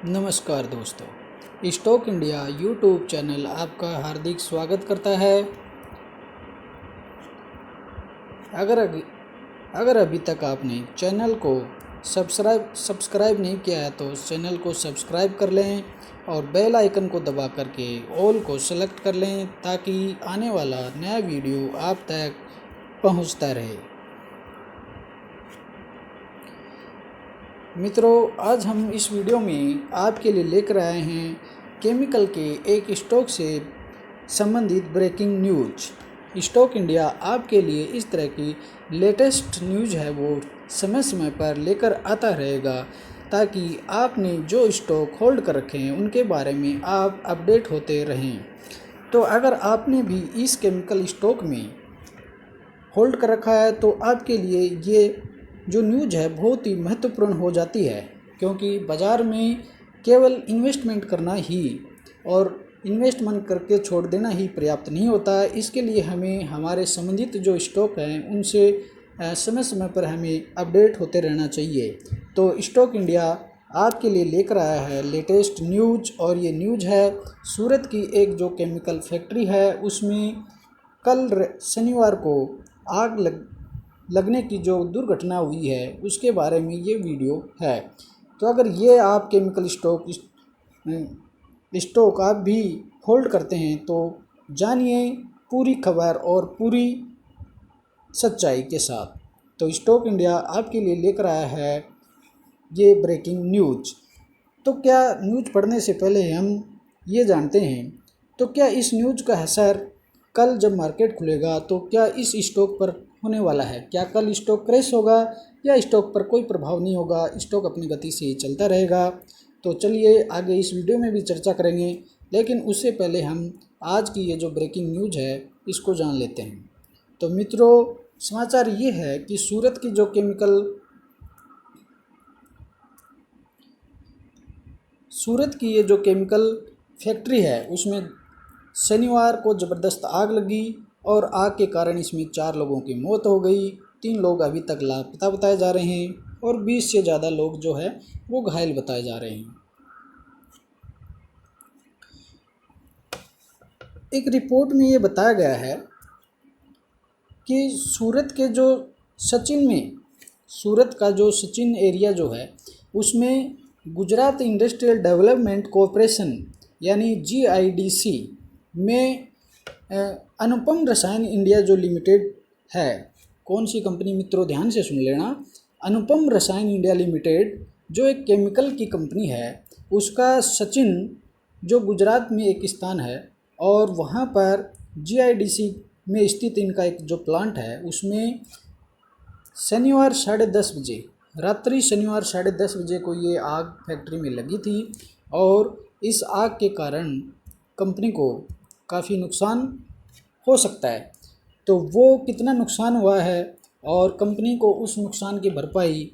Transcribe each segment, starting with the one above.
नमस्कार दोस्तों, stock India YouTube channel आपका हार्दिक स्वागत करता है। अगर अभी तक आपने चैनल को सब्सक्राइब नहीं किया है तो चैनल को सब्सक्राइब कर लें और बेल आइकन को दबा करके ऑल को सेलेक्ट कर लें ताकि आने वाला नया वीडियो आप तक पहुंचता रहे। मित्रों, आज हम इस वीडियो में आपके लिए लेकर आए हैं केमिकल के एक स्टॉक से संबंधित ब्रेकिंग न्यूज। स्टॉक इंडिया आपके लिए इस तरह की लेटेस्ट न्यूज है वो समय समय पर लेकर आता रहेगा ताकि आपने जो स्टॉक होल्ड कर रखे हैं उनके बारे में आप अपडेट होते रहें। तो अगर आपने भी इस केमिकल स्टॉक में होल्ड कर रखा है तो आपके लिए ये जो न्यूज है बहुत ही महत्वपूर्ण हो जाती है, क्योंकि बाज़ार में केवल इन्वेस्टमेंट करना ही और इन्वेस्टमेंट करके छोड़ देना ही पर्याप्त नहीं होता है। इसके लिए हमें हमारे संबंधित जो स्टॉक हैं उनसे समय समय पर हमें अपडेट होते रहना चाहिए। तो स्टॉक इंडिया आपके लिए लेकर आया है लेटेस्ट न्यूज, और ये न्यूज है सूरत की एक जो केमिकल फैक्ट्री है उसमें कल शनिवार को आग लगने की जो दुर्घटना हुई है उसके बारे में ये वीडियो है। तो अगर ये आप केमिकल स्टॉक आप भी होल्ड करते हैं तो जानिए पूरी खबर और पूरी सच्चाई के साथ। तो स्टॉक इंडिया आपके लिए लेकर आया है ये ब्रेकिंग न्यूज। तो क्या न्यूज पढ़ने से पहले हम ये जानते हैं तो क्या इस न्यूज का असर कल जब मार्केट खुलेगा तो क्या इस स्टॉक पर होने वाला है? क्या कल स्टॉक क्रैश होगा या स्टॉक पर कोई प्रभाव नहीं होगा, स्टॉक अपनी गति से चलता रहेगा? तो चलिए आगे इस वीडियो में भी चर्चा करेंगे, लेकिन उससे पहले हम आज की ये जो ब्रेकिंग न्यूज है इसको जान लेते हैं। तो मित्रों, समाचार ये है कि सूरत की ये जो केमिकल फैक्ट्री है उसमें शनिवार को ज़बरदस्त आग लगी और आग के कारण इसमें 4 लोगों की मौत हो गई। 3 लोग अभी तक लापता बताए जा रहे हैं और 20 से ज़्यादा लोग जो है वो घायल बताए जा रहे हैं। एक रिपोर्ट में ये बताया गया है कि सूरत का जो सचिन एरिया जो है उसमें गुजरात इंडस्ट्रियल डेवलपमेंट कॉरपोरेशन यानी GIDC में अनुपम रसायन इंडिया जो लिमिटेड है। कौन सी कंपनी मित्रों, ध्यान से सुन लेना। अनुपम रसायन इंडिया लिमिटेड जो एक केमिकल की कंपनी है उसका सचिन जो गुजरात में एक स्थान है और वहाँ पर GIDC में स्थित इनका एक जो प्लांट है उसमें शनिवार 10:30 बजे को ये आग फैक्ट्री में लगी थी और इस आग के कारण कंपनी को काफ़ी नुकसान हो सकता है। तो वो कितना नुकसान हुआ है और कंपनी को उस नुकसान की भरपाई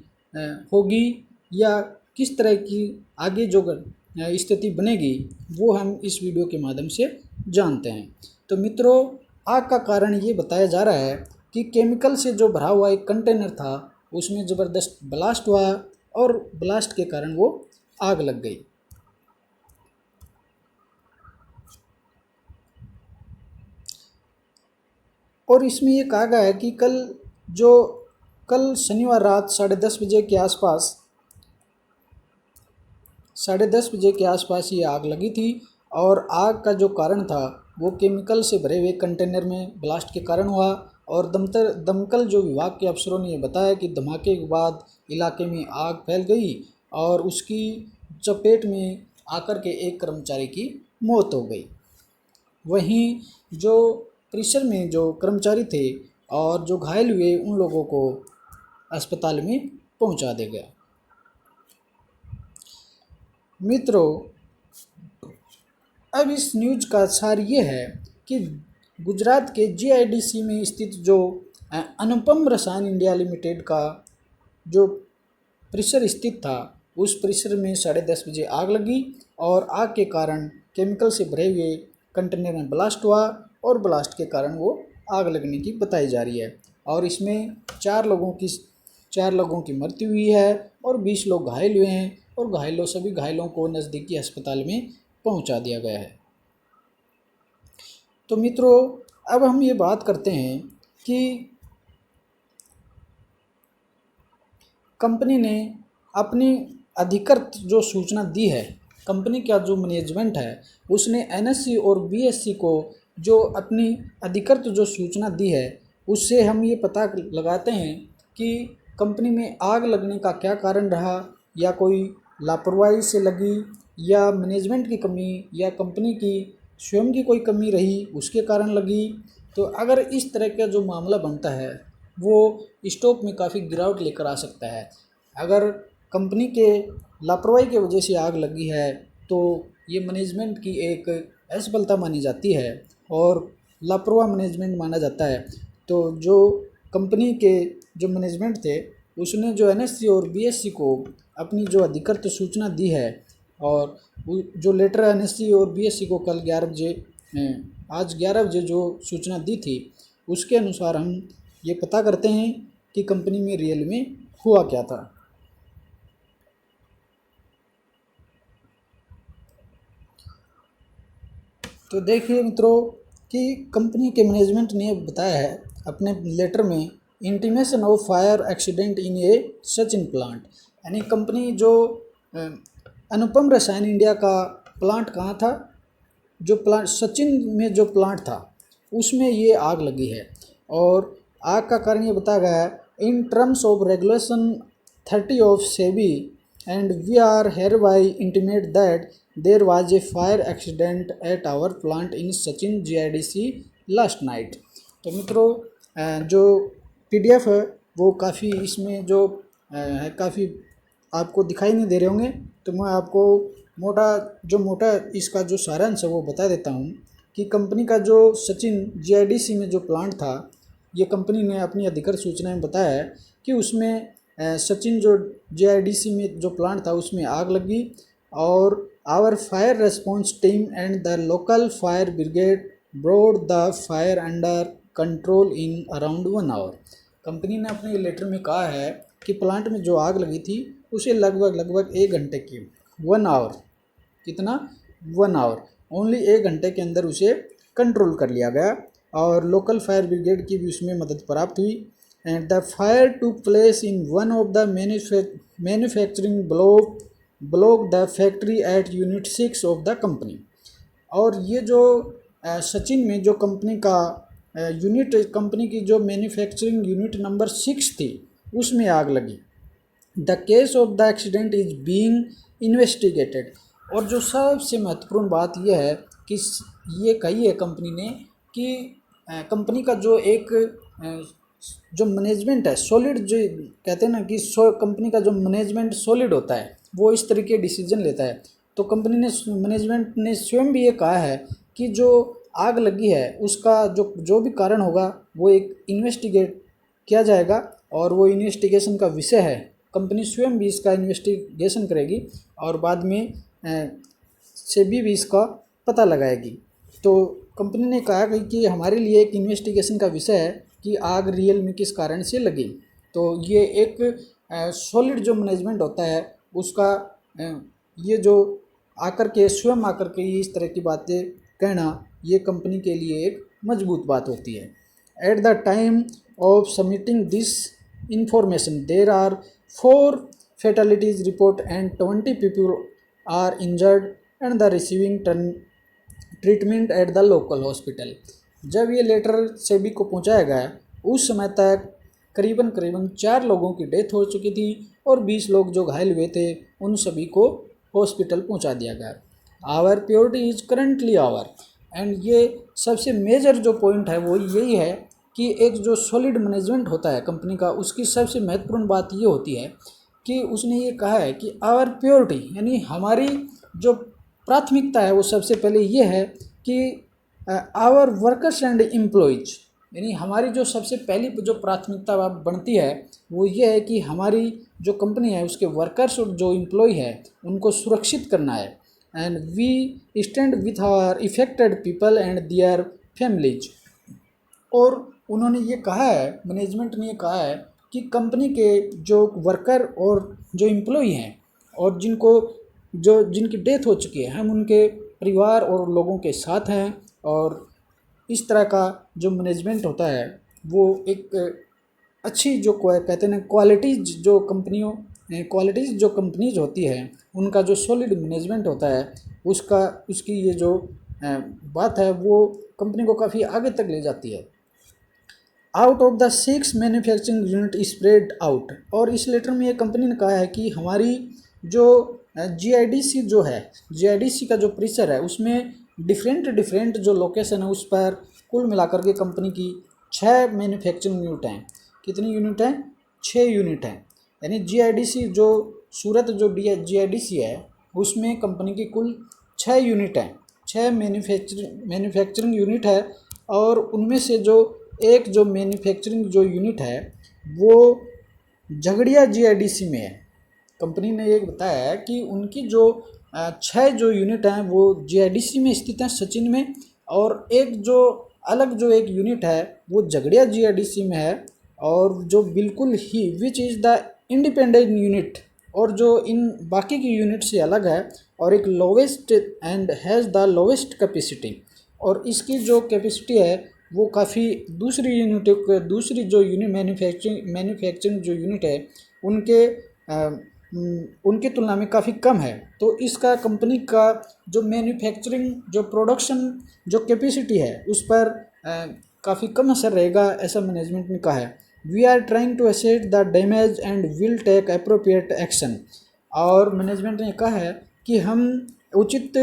होगी या किस तरह की आगे जो स्थिति बनेगी वो हम इस वीडियो के माध्यम से जानते हैं। तो मित्रों, आग का कारण ये बताया जा रहा है कि केमिकल से जो भरा हुआ एक कंटेनर था उसमें ज़बरदस्त ब्लास्ट हुआ और ब्लास्ट के कारण वो आग लग गई। और इसमें ये कहा गया है कि कल शनिवार रात 10:30 बजे के आसपास ये आग लगी थी और आग का जो कारण था वो केमिकल से भरे हुए कंटेनर में ब्लास्ट के कारण हुआ। और दमकल जो विभाग के अफसरों ने ये बताया कि धमाके के बाद इलाके में आग फैल गई और उसकी चपेट में आकर के एक कर्मचारी की मौत हो गई। वहीं जो परिसर में जो कर्मचारी थे और जो घायल हुए उन लोगों को अस्पताल में पहुंचा दिया गया। मित्रों, अब इस न्यूज का सार ये है कि गुजरात के GIDC में स्थित जो अनुपम रसायन इंडिया लिमिटेड का जो परिसर स्थित था उस परिसर में 10:30 बजे आग लगी और आग के कारण केमिकल से भरे हुए कंटेनर में ब्लास्ट हुआ और ब्लास्ट के कारण वो आग लगने की बताई जा रही है। और इसमें 4 लोगों की मृत्यु हुई है और 20 लोग घायल हुए हैं और सभी घायलों को नज़दीकी अस्पताल में पहुंचा दिया गया है। तो मित्रों, अब हम ये बात करते हैं कि कंपनी ने अपनी अधिकृत जो सूचना दी है, कंपनी का जो मैनेजमेंट है उसने एनएससी और बीएससी को जो अपनी अधिकृत जो सूचना दी है, उससे हम ये पता लगाते हैं कि कंपनी में आग लगने का क्या कारण रहा, या कोई लापरवाही से लगी, या मैनेजमेंट की कमी, या कंपनी की स्वयं की कोई कमी रही उसके कारण लगी। तो अगर इस तरह का जो मामला बनता है वो स्टॉक में काफ़ी गिरावट लेकर आ सकता है। अगर कंपनी के लापरवाही की वजह से आग लगी है तो ये मैनेजमेंट की एक असफलता मानी जाती है और लापरवाह मैनेजमेंट माना जाता है। तो जो कंपनी के जो मैनेजमेंट थे उसने जो एनएससी और बीएससी को अपनी जो अधिकृत सूचना दी है, और जो लेटर एनएससी और बीएससी को कल 11 बजे आज 11 बजे जो सूचना दी थी उसके अनुसार हम ये पता करते हैं कि कंपनी में रियल में हुआ क्या था। तो देखिए मित्रों कि कंपनी के मैनेजमेंट ने बताया है अपने लेटर में, intimation of fire accident in A Sachin plant, यानी कंपनी जो अनुपम रसायन इंडिया का प्लांट कहाँ था, जो प्लांट सचिन में जो प्लांट था उसमें ये आग लगी है। और आग का कारण ये बताया गया है, in terms of regulation 30 of SEBI and we are hereby intimate that there was a fire accident at our plant in Sachin GIDC last night। तो मित्रों, जो PDF है वो काफ़ी इसमें जो है काफ़ी आपको दिखाई नहीं दे रहे होंगे, तो मैं आपको मोटा इसका जो सारांश है वो बता देता हूँ कि कंपनी का जो सचिन GIDC में जो प्लांट था, ये कंपनी ने अपनी अधिकृत सूचना में बताया है कि उसमें सचिन जो GIDC में जो प्लांट था उसमें आग लगी, और our fire response team and the local fire brigade brought the fire under control in around 1 hour. Company ने अपने लेटर में कहा है कि प्लांट में जो आग लगी थी उसे लगभग 1 घंटे की 1 आवर, कितना 1 आवर, ओनली 1 घंटे के अंदर उसे कंट्रोल कर लिया गया, और लोकल फायर ब्रिगेड की भी उसमें मदद प्राप्त हुई। And the fire took place in one of the manufacturing block the factory eight unit 6 of the company. और ये जो सचिन में जो कंपनी का यूनिट, कंपनी की जो मैन्युफैक्चरिंग यूनिट नंबर 6 थी उसमें आग लगी। The case of the accident is being investigated. और जो सबसे महत्वपूर्ण बात यह है कि ये कही है कंपनी ने कि कंपनी का जो एक जो मैनेजमेंट है सॉलिड, जो कहते हैं ना कि कंपनी का जो मैनेजमेंट सॉलिड होता है वो इस तरीके डिसीजन लेता है। तो कंपनी ने मैनेजमेंट ने स्वयं भी ये कहा है कि जो आग लगी है उसका जो भी कारण होगा वो एक इन्वेस्टिगेट किया जाएगा, और वो इन्वेस्टिगेशन का विषय है। कंपनी स्वयं भी इसका इन्वेस्टिगेशन करेगी और बाद में सेबी भी इसका पता लगाएगी। तो कंपनी ने कहा कि हमारे लिए एक इन्वेस्टिगेशन का विषय है कि आग रियल में किस कारण से लगी। तो ये एक सॉलिड जो मैनेजमेंट होता है उसका ये जो स्वयं आकर के इस तरह की बातें कहना, ये कंपनी के लिए एक मजबूत बात होती है। At the time of submitting this information there are 4 fatalities report and 20 people are injured and the receiving treatment at the local hospital. जब ये लेटर सेबी को पहुंचाया गया उस समय तक करीबन 4 लोगों की डेथ हो चुकी थी और 20 लोग जो घायल हुए थे उन सभी को हॉस्पिटल पहुंचा दिया गया। Our purity is currently our. And ये सबसे मेजर जो पॉइंट है वो यही है कि एक जो सॉलिड मैनेजमेंट होता है कंपनी का, उसकी सबसे महत्वपूर्ण बात ये होती है कि उसने ये कहा है कि आवर प्योरिटी, यानी हमारी जो प्राथमिकता है वो सबसे पहले ये है कि आवर वर्कर्स एंड एम्प्लॉयज, यानी हमारी जो सबसे पहली जो प्राथमिकता बनती है वो ये है कि हमारी जो कंपनी है उसके वर्कर्स और जो एम्प्लॉय है उनको सुरक्षित करना है। And we stand with our affected people and their families. और उन्होंने ये कहा है, मैनेजमेंट ने ये कहा है कि कंपनी के जो वर्कर और जो एम्प्लॉय हैं और जिनकी डेथ हो चुकी है, हम उनके परिवार और लोगों के साथ हैं। और इस तरह का जो मैनेजमेंट होता है वो एक अच्छी जो कहते हैं क्वालिटीज़ जो कंपनीज होती है उनका जो सॉलिड मैनेजमेंट होता है उसकी ये जो बात है वो कंपनी को काफ़ी आगे तक ले जाती है। Out of the 6 manufacturing unit spread out, और इस लेटर में ये कंपनी ने कहा है कि हमारी जो जीआईडीसी जो है, जीआईडीसी का जो परिसर है उसमें डिफरेंट जो लोकेशन है उस पर कुल मिलाकर के कंपनी की 6 मैन्युफैक्चरिंग यूनिट हैं। कितनी यूनिट हैं? 6 यूनिट हैं। यानी जीआईडीसी जो सूरत जो जीआईडीसी है उसमें कंपनी की कुल 6 यूनिट हैं, 6 मैन्युफैक्चरिंग यूनिट है। और उनमें से जो एक जो मैन्युफैक्चरिंग जो यूनिट है वो झगड़िया जीआईडीसी में है। कंपनी ने ये बताया है कि उनकी जो 6 जो यूनिट हैं वो जीआईडीसी में स्थित हैं, सचिन में, और एक जो अलग जो एक यूनिट है वो झगड़िया जीआईडीसी में है, और जो बिल्कुल ही which is the independent unit, और जो इन बाकी की यूनिट से अलग है, और एक lowest and has the lowest capacity, और इसकी जो कैपेसिटी है वो काफ़ी दूसरी जो यूनिट मैन्युफैक्चरिंग जो यूनिट है उनकी तुलना में काफ़ी कम है। तो इसका कंपनी का जो मैन्युफैक्चरिंग जो प्रोडक्शन जो कैपेसिटी है उस पर काफ़ी कम असर रहेगा, ऐसा मैनेजमेंट ने कहा है। We are trying to assess the damage and will take appropriate action, और मैनेजमेंट ने कहा है कि हम उचित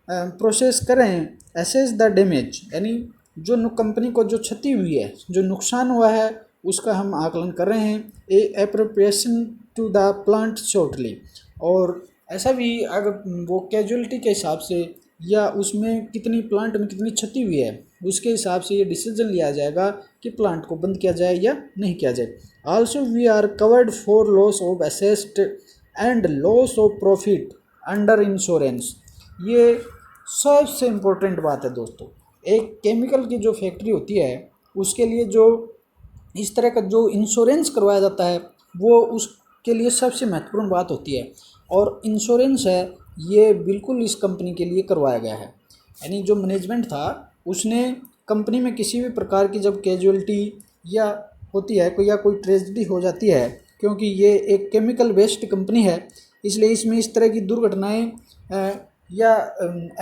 प्रोसेस करें, असेस द डैमेज, यानी जो कंपनी को जो क्षति हुई है, जो नुकसान हुआ है उसका हम आकलन कर रहे हैं। A appropriation to the plant shortly, और ऐसा भी अगर वो कैजुअलिटी के हिसाब से या उसमें प्लांट में कितनी क्षति हुई है उसके हिसाब से ये डिसीजन लिया जाएगा कि प्लांट को बंद किया जाए या नहीं किया जाए। Also we are covered for loss of asset and loss of profit under insurance. ये सबसे इम्पोर्टेंट बात है दोस्तों। एक केमिकल की जो फैक्ट्री होती है उसके लिए जो इस तरह का जो इंश्योरेंस करवाया जाता है वो उसके लिए सबसे महत्वपूर्ण बात होती है, और इंश्योरेंस है ये बिल्कुल इस कंपनी के लिए करवाया गया है। यानी जो मैनेजमेंट था उसने कंपनी में किसी भी प्रकार की जब कैजुअलिटी या होती है या कोई ट्रेजेडी हो जाती है, क्योंकि ये एक केमिकल बेस्ड कंपनी है इसलिए इसमें इस तरह की दुर्घटनाएं या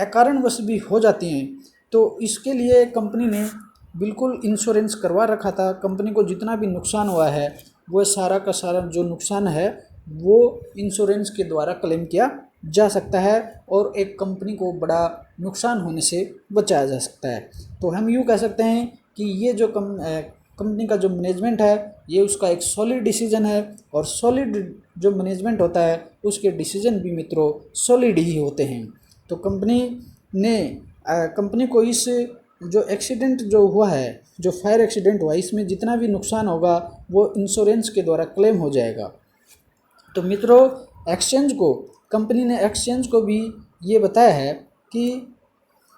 अकारणवश भी हो जाती हैं, तो इसके लिए कंपनी ने बिल्कुल इंश्योरेंस करवा रखा था। कंपनी को जितना भी नुकसान हुआ है वो सारा का सारा जो नुकसान है वो इंश्योरेंस के द्वारा क्लेम किया जा सकता है और एक कंपनी को बड़ा नुकसान होने से बचाया जा सकता है। तो हम यूँ कह सकते हैं कि ये जो कंपनी का जो मैनेजमेंट है ये उसका एक सॉलिड डिसीजन है, और सॉलिड जो मैनेजमेंट होता है उसके डिसीजन भी मित्रों सॉलिड ही होते हैं। तो कंपनी को इस जो एक्सीडेंट जो हुआ है, जो फायर एक्सीडेंट हुआ, इसमें जितना भी नुकसान होगा वो इंश्योरेंस के द्वारा क्लेम हो जाएगा। तो मित्रों कंपनी ने एक्सचेंज को भी ये बताया है कि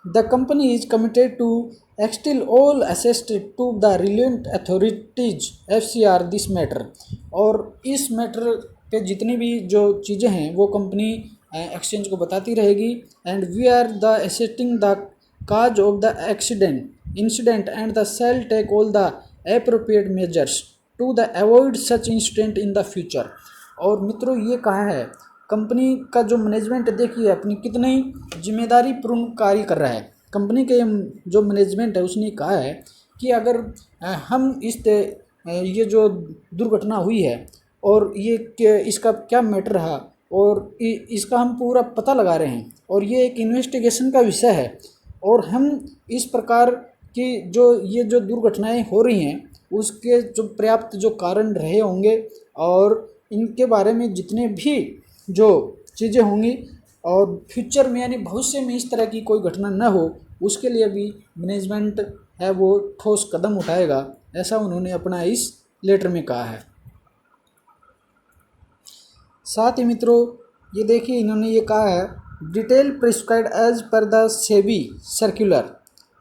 the company is committed to extend all assist to the relevant authorities FCR this matter, और इस मैटर पे जितनी भी जो चीज़ें हैं वो कंपनी एक्सचेंज को बताती रहेगी। And we are the assisting the cause of the incident and the shall take all the appropriate measures to the avoid such incident in the future। और मित्रों ये कहा है कंपनी का जो मैनेजमेंट देखिए अपनी कितनी जिम्मेदारी पूर्ण कार्य कर रहा है। कंपनी के जो मैनेजमेंट है उसने कहा है कि अगर हम ये जो दुर्घटना हुई है और ये इसका क्या मैटर रहा और इसका हम पूरा पता लगा रहे हैं, और ये एक इन्वेस्टिगेशन का विषय है, और हम इस प्रकार की ये जो दुर्घटनाएं हो रही हैं उसके जो पर्याप्त जो कारण रहे होंगे और इनके बारे में जितने भी जो चीज़ें होंगी और फ्यूचर में यानी भविष्य में इस तरह की कोई घटना न हो उसके लिए भी मैनेजमेंट है वो ठोस कदम उठाएगा, ऐसा उन्होंने अपना इस लेटर में कहा है। साथ ही मित्रों ये देखिए इन्होंने ये कहा है detail prescribed as per the SEBI circular,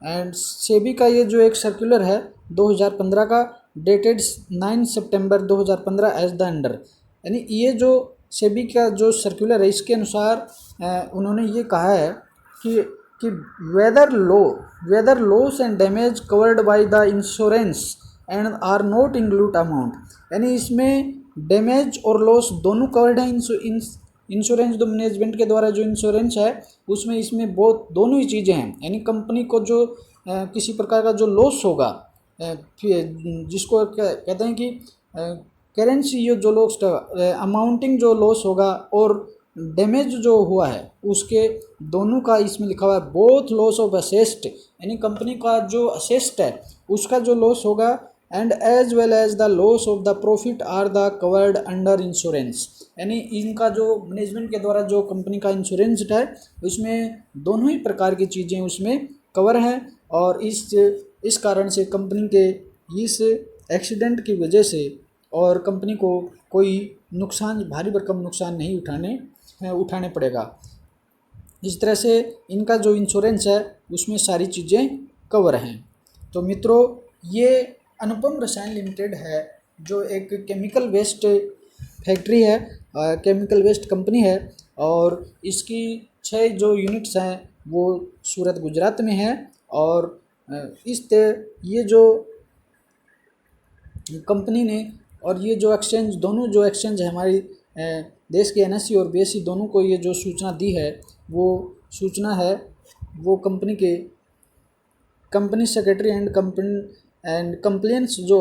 and SEBI का ये जो एक सर्कुलर है 2015 का dated 9 September 2015 as the under, यानी ये जो सेबी का जो सर्कुलर है इसके अनुसार उन्होंने ये कहा है कि whether loss and damage covered by the insurance and are not include amount, यानी इसमें डैमेज और लॉस दोनों कवर्ड हैं। इंश्योरेंस जो मैनेजमेंट के द्वारा जो इंश्योरेंस है उसमें इसमें बहुत दोनों ही चीज़ें हैं, यानी कंपनी को जो किसी प्रकार का जो लॉस होगा, जिसको कहते हैं कि करेंसी ये जो लॉस अमाउंटिंग जो लॉस होगा और डैमेज जो हुआ है उसके दोनों का इसमें लिखा हुआ है बोथ लॉस ऑफ असेस्ट, यानी कंपनी का जो असेस्ट है उसका जो लॉस होगा and as well as the loss of the profit are the covered under insurance, यानी इनका जो मैनेजमेंट के द्वारा जो कंपनी का इंश्योरेंस है उसमें दोनों ही प्रकार की चीज़ें उसमें कवर हैं। और इस कारण से कंपनी के इस एक्सीडेंट की वजह से और कंपनी को कोई नुकसान, भारी भरकम नुकसान नहीं उठाने पड़ेगा। इस तरह से इनका जो इंश्योरेंस है उसमें सारी चीज़ें कवर हैं। तो मित्रों, ये अनुपम रसायन लिमिटेड है जो एक केमिकल वेस्ट फैक्ट्री है, केमिकल वेस्ट कंपनी है, और इसकी 6 जो यूनिट्स हैं वो सूरत गुजरात में है। और ये जो कंपनी ने और ये जो एक्सचेंज, दोनों जो एक्सचेंज है हमारी देश के NSE और BSE दोनों को ये जो सूचना दी है वो सूचना है वो कंपनी सेक्रेटरी एंड कंप्लेंट्स जो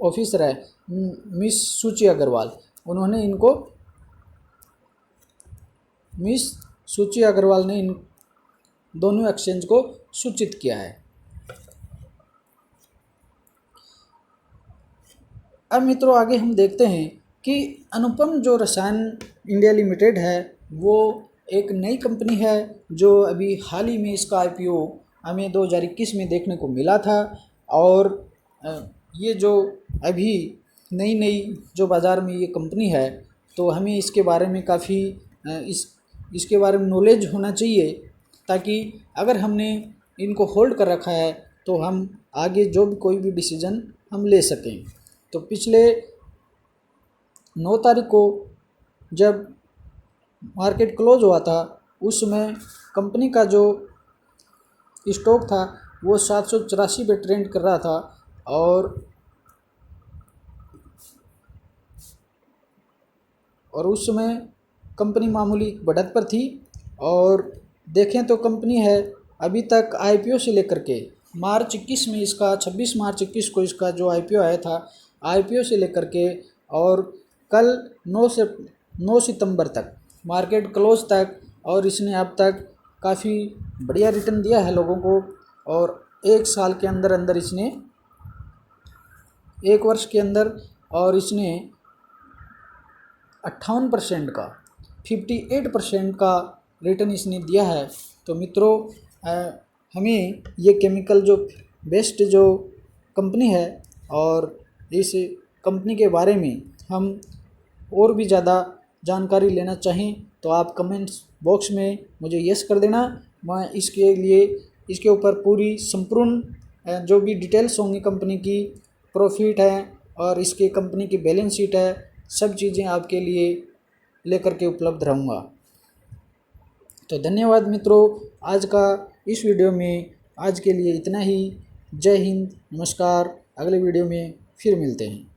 ऑफिसर है मिस सूची अग्रवाल, उन्होंने इनको मिस सूची अग्रवाल ने इन दोनों एक्सचेंज को सूचित किया है। अब मित्रों आगे हम देखते हैं कि अनुपम जो रसायन इंडिया लिमिटेड है वो एक नई कंपनी है जो अभी हाल ही में इसका IPO हमें 2021 में देखने को मिला था। और ये जो अभी नई जो बाज़ार में ये कंपनी है तो हमें इसके बारे में काफ़ी इसके बारे में नॉलेज होना चाहिए, ताकि अगर हमने इनको होल्ड कर रखा है तो हम आगे जो भी कोई भी डिसीज़न हम ले सकें। तो पिछले 9 तारीख को जब मार्केट क्लोज हुआ था उस समय कंपनी का जो स्टॉक था वो 784 पे ट्रेंड कर रहा था और उस समय कंपनी मामूली बढ़त पर थी। और देखें तो कंपनी है अभी तक IPO से लेकर के मार्च 21 में इसका 26 मार्च 21 को इसका जो IPO आया था, IPO से लेकर के और कल 9 सितंबर तक मार्केट क्लोज तक, और इसने अब तक काफ़ी बढ़िया रिटर्न दिया है लोगों को। और 1 साल के अंदर इसने 1 वर्ष के अंदर और इसने 58% का 58% का रिटर्न इसने दिया है। तो मित्रों, हमें ये केमिकल जो बेस्ट जो कंपनी है और इस कंपनी के बारे में हम और भी ज़्यादा जानकारी लेना चाहें तो आप कमेंट्स बॉक्स में मुझे यस कर देना। मैं इसके ऊपर पूरी संपूर्ण जो भी डिटेल्स होंगी कंपनी की, प्रॉफिट है और इसके कंपनी की बैलेंस शीट है, सब चीज़ें आपके लिए लेकर के उपलब्ध रहूँगा। तो धन्यवाद मित्रों, आज का इस वीडियो में आज के लिए इतना ही। जय हिंद, नमस्कार। अगले वीडियो में फिर मिलते हैं।